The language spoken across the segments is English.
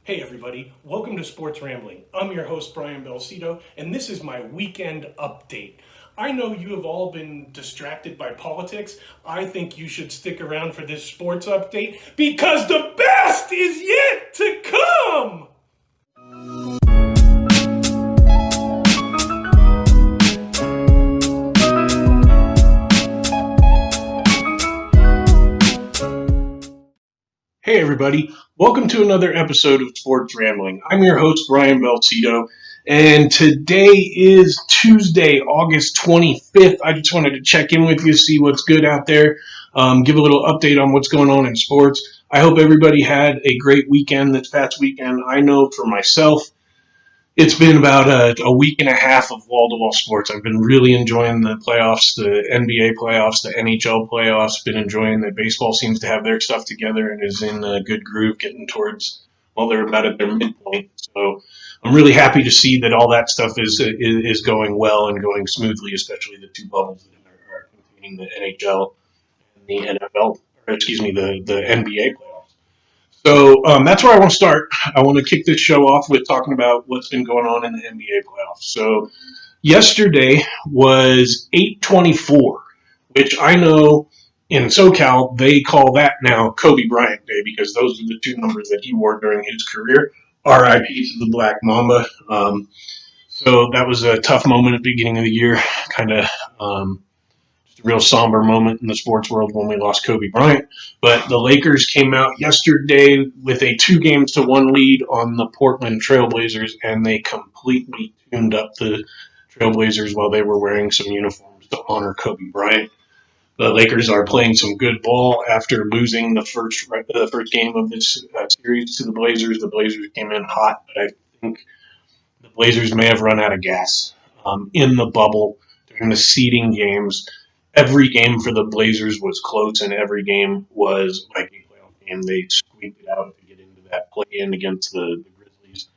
Hey everybody, welcome to Sports Rambling. I'm your host Brian and this is my weekend update. I know you have all been distracted by politics. I think you should stick around for this sports update because the best is yet to come! Hey everybody, welcome to another episode of Sports Rambling. I'm your host Brian Belcito, and today is Tuesday, August 25th. I just wanted to check in with you, see what's good out there, give a little update on what's going on in sports. I hope everybody had a great weekend this past weekend. I know for myself, it's been about a week and a half of wall-to-wall sports. I've been really enjoying the playoffs, the NBA playoffs, the NHL playoffs. Been enjoying that baseball seems to have their stuff together and is in a good groove, getting towards, well, they're about at their midpoint. So I'm really happy to see that all that stuff is going well and going smoothly, especially the two bubbles that are containing the NHL and the NFL, or excuse me, the NBA playoffs. So that's where I want to start. I want to kick this show off with talking about what's been going on in the NBA playoffs. So yesterday was 8/24, which I know in SoCal they call that now Kobe Bryant Day because those are the two numbers that he wore during his career. R.I.P. to the Black Mamba. So that was a tough moment at the beginning of the year, kind of just a real somber moment in the sports world when we lost Kobe Bryant. But the Lakers came out yesterday with a 2-1 lead on the Portland Trailblazers, and they completely tuned up the Trailblazers while they were wearing some uniforms to honor Kobe Bryant. The Lakers are playing some good ball after losing the first game of this series to the Blazers. The Blazers came in hot, but I think the Blazers may have run out of gas in the bubble during the seeding games. Every game for the Blazers was close, and every game was like a playoff game. They squeaked it out to get into that play-in against the Grizzlies.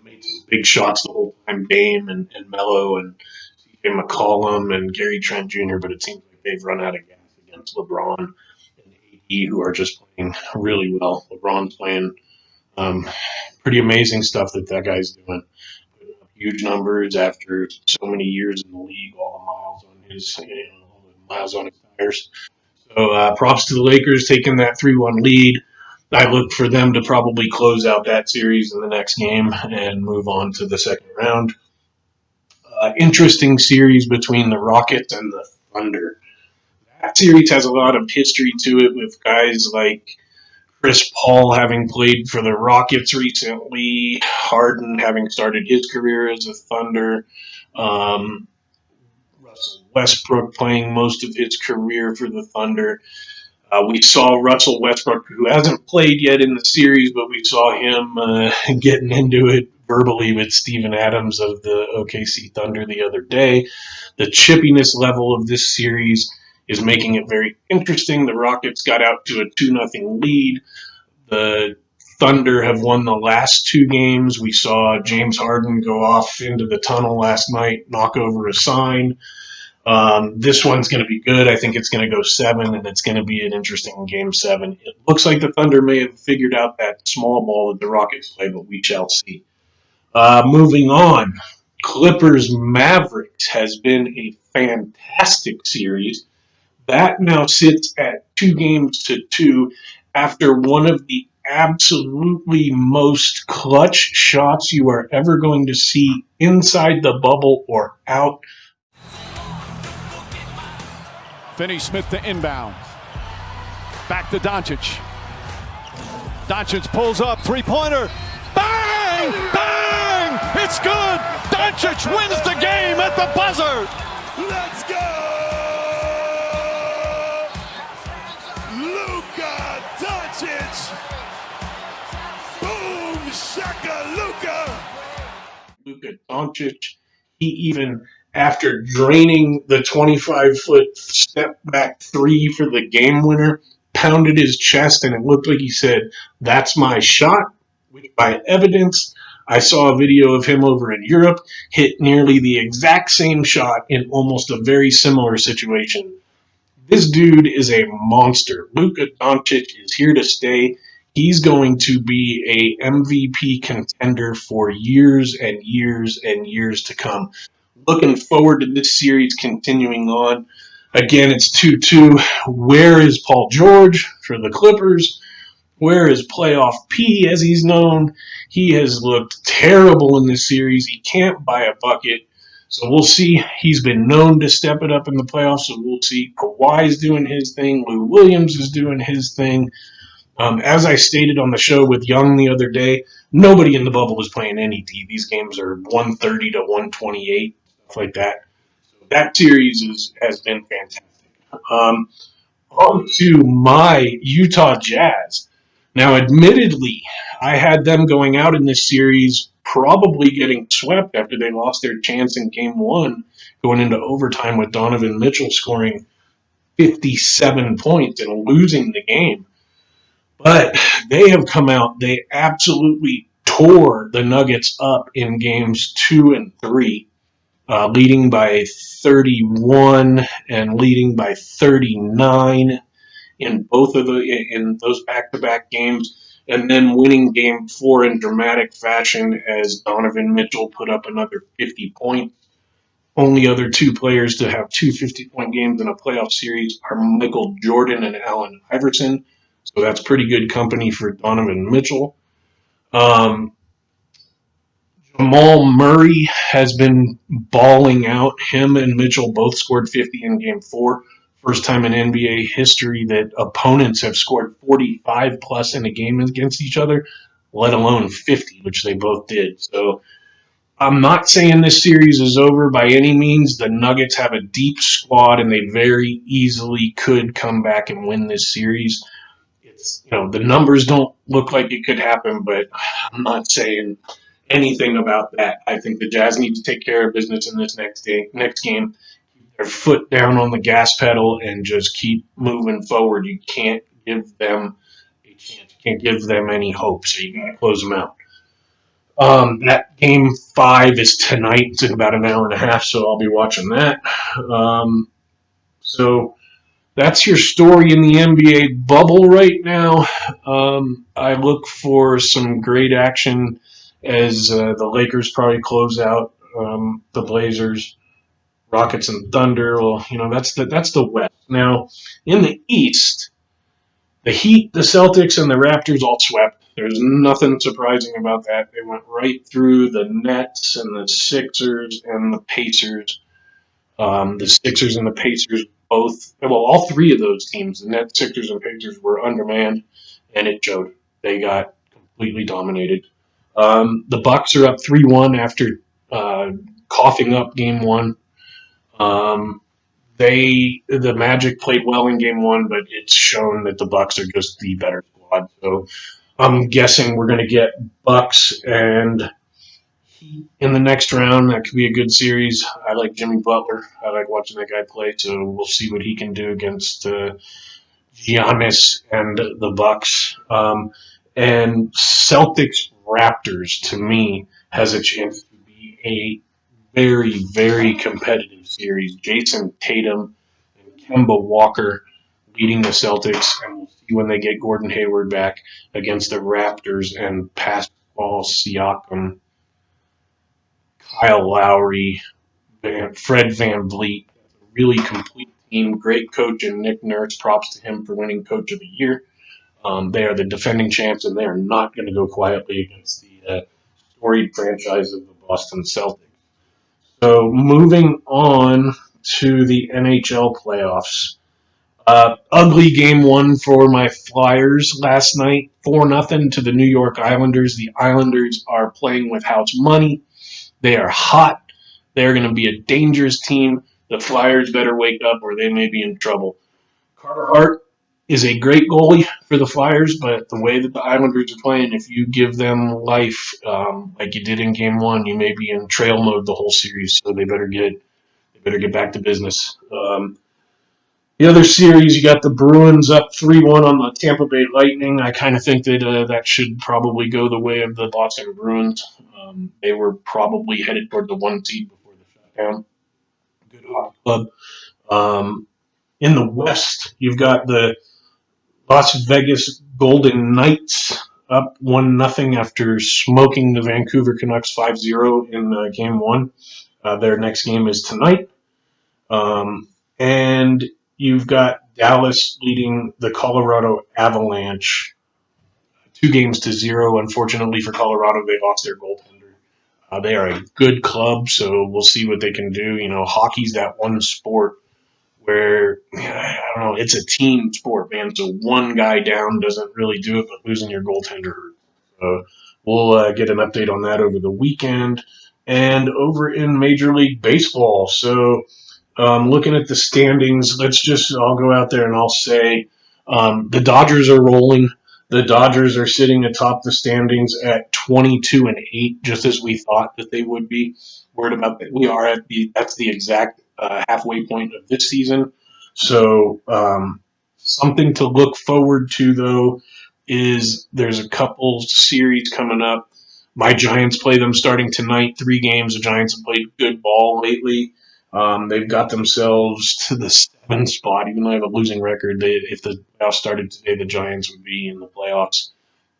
Made some big shots the whole time, Dame and Melo and CJ McCollum and Gary Trent Jr., but it seems like they've run out of gas against LeBron and AD, who are just playing really well. LeBron's playing pretty amazing stuff that guy's doing. Huge numbers after so many years in the league, all the miles on his tires. So props to the Lakers taking that 3-1 lead. I look for them to probably close out that series in the next game and move on to the second round. Interesting series between the Rockets and the Thunder. That series has a lot of history to it with guys like Chris Paul having played for the Rockets recently, Harden having started his career as a Thunder, Russell Westbrook playing most of his career for the Thunder. We saw Russell Westbrook, who hasn't played yet in the series, but we saw him getting into it verbally with Steven Adams of the OKC Thunder the other day. The chippiness level of this series is making it very interesting. The Rockets got out to a 2-0 lead. The Thunder have won the last two games. We saw James Harden go off into the tunnel last night, knock over a sign. This one's going to be good. I think it's going to go 7, and it's going to be an interesting Game 7. It looks like the Thunder may have figured out that small ball that the Rockets play, but we shall see. Moving on, Clippers Mavericks has been a fantastic series. That now sits at 2-2 after one of the absolutely most clutch shots you are ever going to see inside the bubble or out. Finney-Smith to inbound. Back to Doncic. Doncic pulls up, three-pointer. Bang! Bang! It's good! Doncic wins the game at the buzzer! Let's go! LUKA Doncic! Boom! Shaka LUKA Doncic, he even, after draining the 25-foot step-back three for the game winner, pounded his chest, and it looked like he said, "That's my shot," which by evidence, I saw a video of him over in Europe hit nearly the exact same shot in almost a very similar situation. This dude is a monster. LUKA Doncic is here to stay. he's going to be a MVP contender for years and years and years to come. Looking forward to this series continuing on. Again, it's 2-2. Where is Paul George for the Clippers? Where is Playoff P, as he's known? He has looked terrible in this series. He can't buy a bucket. So we'll see. He's been known to step it up in the playoffs, so we'll see. Kawhi's doing his thing. Lou Williams is doing his thing. As I stated on the show with Young the other day, nobody in the bubble is playing any D. These games are 130 to 128, stuff like that. So that series has been fantastic. On to my Utah Jazz. Now, admittedly, I had them going out in this series probably getting swept after they lost their chance in game one, going into overtime with Donovan Mitchell scoring 57 points and losing the game. But they have come out, they absolutely tore the Nuggets up in games 2 and 3, leading by 31 and leading by 39 in those back-to-back games, and then winning game 4 in dramatic fashion as Donovan Mitchell put up another 50 points. Only other two players to have two 50-point games in a playoff series are Michael Jordan and Allen Iverson. So that's pretty good company for Donovan Mitchell. Jamal Murray has been balling out. Him and Mitchell both scored 50 in game 4. First time in NBA history that opponents have scored 45 plus in a game against each other, let alone 50, which they both did. So I'm not saying this series is over by any means. The Nuggets have a deep squad, and they very easily could come back and win this series. The numbers don't look like it could happen, but I'm not saying anything about that. I think the Jazz need to take care of business in this next game. Keep their foot down on the gas pedal and just keep moving forward. You can't give them a chance. You can't give them any hope, so you got to close them out. That game 5 is tonight. It's in about an hour and a half, so I'll be watching that. So that's your story in the NBA bubble right now. I look for some great action as the Lakers probably close out the Blazers, Rockets, and Thunder. Well, that's the West. Now, in the East, the Heat, the Celtics, and the Raptors all swept. There's nothing surprising about that. They went right through the Nets and the Sixers and the Pacers. The Sixers and the Pacers all three of those teams, the Nets, Sixers, and Pacers, were undermanned, and it showed. They got completely dominated. The Bucks are up 3-1 after coughing up game 1. The Magic played well in game 1, but it's shown that the Bucks are just the better squad. So I'm guessing we're going to get Bucks and Heat in the next round. That could be a good series. I like Jimmy Butler. I like watching that guy play. So we'll see what he can do against Giannis and the Bucks. And Celtics Raptors, to me, has a chance to be a very, very competitive series. Jason Tatum and Kemba Walker leading the Celtics, and we'll see when they get Gordon Hayward back against the Raptors and Pascal Siakam, Kyle Lowry, Fred VanVleet. A really complete team. Great coach and Nick Nurse. Props to him for winning Coach of the Year. They are the defending champs, and they are not going to go quietly against the storied franchise of the Boston Celtics. So moving on to the NHL playoffs. Ugly game 1 for my Flyers last night, 4-0 to the New York Islanders. The Islanders are playing with house money. They are hot. They're going to be a dangerous team. The Flyers better wake up or they may be in trouble. Carter Hart is a great goalie for the Flyers, but the way that the Islanders are playing, if you give them life like you did in Game 1, you may be in trail mode the whole series. So they better get back to business. The other series, you got the Bruins up 3-1 on the Tampa Bay Lightning. I kind of think that that should probably go the way of the Boston Bruins. They were probably headed toward the 1 seed before the shutdown. Good hockey club. In the West, you've got the Las Vegas Golden Knights up 1-0 after smoking the Vancouver Canucks 5-0 in Game 1. Their next game is tonight. And you've got Dallas leading the Colorado Avalanche 2-0. Unfortunately for Colorado, they lost their goaltender. They are a good club, so we'll see what they can do. You know, hockey's that one sport where, I don't know, it's a team sport, man. So one guy down doesn't really do it, but losing your goaltender hurts. So we'll get an update on that over the weekend. And over in Major League Baseball, so looking at the standings, I'll go out there and I'll say the Dodgers are rolling. The Dodgers are sitting atop the standings at 22-8, just as we thought that they would be. Worried about that. We are that's the exact halfway point of this season. So something to look forward to, though, is there's a couple series coming up. My Giants play them starting tonight, 3 games. The Giants have played good ball lately. They've got themselves to the 7th spot, even though they have a losing record. If the playoffs started today, the Giants would be in the playoffs.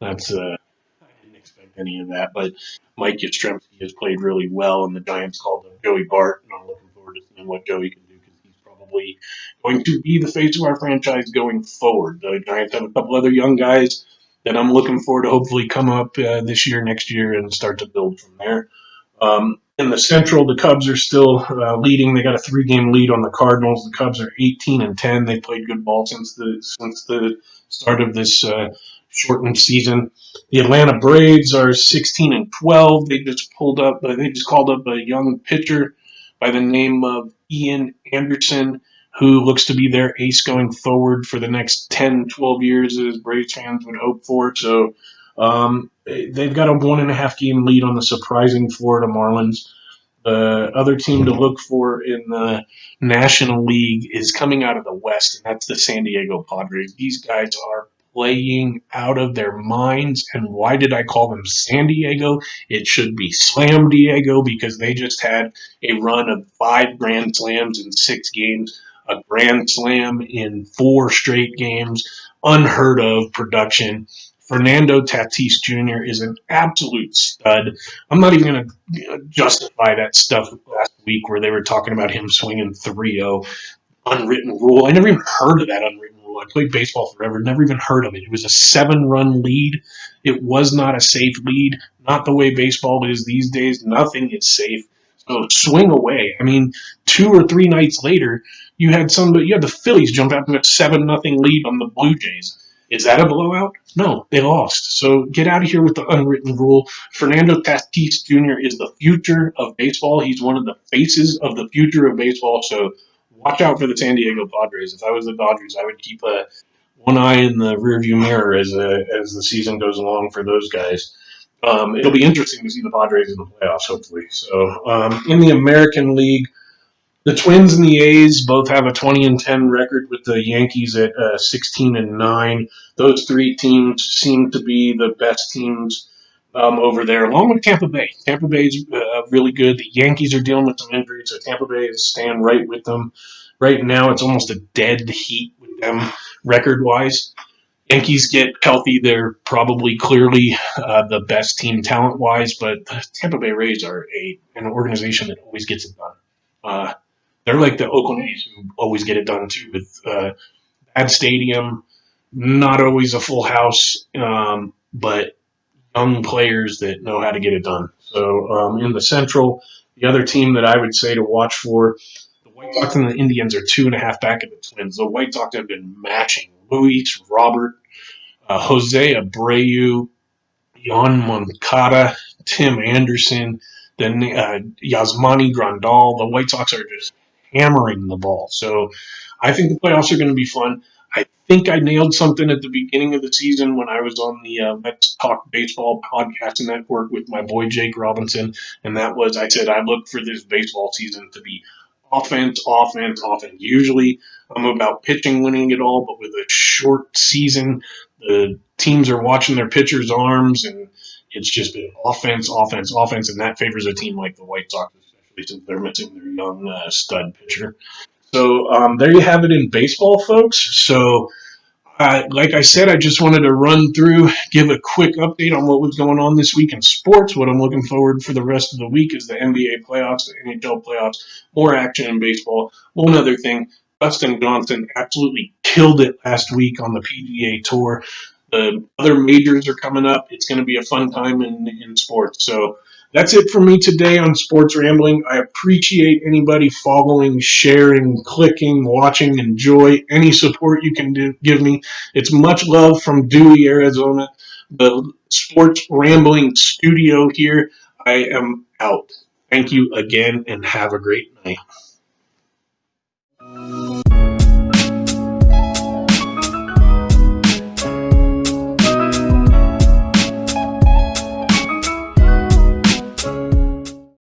I didn't expect any of that, but Mike Yastrzemski has played really well, and the Giants called him Joey Bart, and I'm looking forward to seeing what Joey can do because he's probably going to be the face of our franchise going forward. The Giants have a couple other young guys that I'm looking forward to hopefully come up this year, next year, and start to build from there. In the Central, the Cubs are still leading. They got a 3-game lead on the Cardinals. The Cubs are 18-10. They played good ball since the start of this shortened season. The Atlanta Braves are 16-12. They just called up a young pitcher by the name of Ian Anderson, who looks to be their ace going forward for the next 10, 12 years, as Braves fans would hope for. So they've got a 1.5-game lead on the surprising Florida Marlins. The other team to look for in the National League is coming out of the West, and that's the San Diego Padres. These guys are playing out of their minds. And why did I call them San Diego? It should be Slam Diego, because they just had a run of 5 Grand Slams in 6 games, a Grand Slam in 4 straight games, unheard of production. Fernando Tatis Jr. is an absolute stud. I'm not even going to justify that stuff last week where they were talking about him swinging 3-0. Unwritten rule. I never even heard of that unwritten rule. I played baseball forever, never even heard of it. It was a 7-run lead. It was not a safe lead. Not the way baseball is these days. Nothing is safe. So swing away. I mean, 2 or 3 nights later, you had the Phillies jump out to a 7-0 lead on the Blue Jays. Is that a blowout? No, they lost. So get out of here with the unwritten rule. Fernando Tatis Jr. is the future of baseball. He's one of the faces of the future of baseball. So watch out for the San Diego Padres. If I was the Dodgers, I would keep one eye in the rearview mirror as the season goes along for those guys. It'll be interesting to see the Padres in the playoffs, hopefully. So in the American League, the Twins and the A's both have a 20-10 record, with the Yankees at 16-9. Those 3 teams seem to be the best teams over there, along with Tampa Bay. Tampa Bay's really good. The Yankees are dealing with some injuries, so Tampa Bay is staying right with them. Right now, it's almost a dead heat with them record-wise. Yankees get healthy, they're probably clearly the best team talent-wise, but the Tampa Bay Rays are an organization that always gets it done. They're like the Oakland A's, who always get it done too, with bad stadium, not always a full house, but young players that know how to get it done. So in the Central, the other team that I would say to watch for, the White Sox and the Indians are 2.5 back of the Twins. The White Sox have been matching Luis Robert, Jose Abreu, Yon Moncada, Tim Anderson, then Yasmani Grandal. The White Sox are just hammering the ball. So I think the playoffs are going to be fun. I think I nailed something at the beginning of the season when I was on the Let's Talk Baseball podcast network with my boy Jake Robinson, and that was, I said I look for this baseball season to be offense, offense, offense. Usually I'm about pitching winning it all, but with a short season, the teams are watching their pitchers' arms, and it's just been offense, offense, offense, and that favors a team like the White Sox, especially since they're missing their young stud pitcher. So there you have it in baseball, folks. So Like I said, I just wanted to run through, give a quick update on what was going on this week in sports. What I'm looking forward for the rest of the week is the NBA playoffs, the NHL playoffs, more action in baseball. One other thing, Dustin Johnson absolutely killed it last week on the PGA Tour. The other majors are coming up. It's going to be a fun time in sports. So that's it for me today on Sports Rambling. I appreciate anybody following, sharing, clicking, watching, enjoy. Any support you can give me. It's much love from Dewey, Arizona, the Sports Rambling studio here. I am out. Thank you again and have a great night.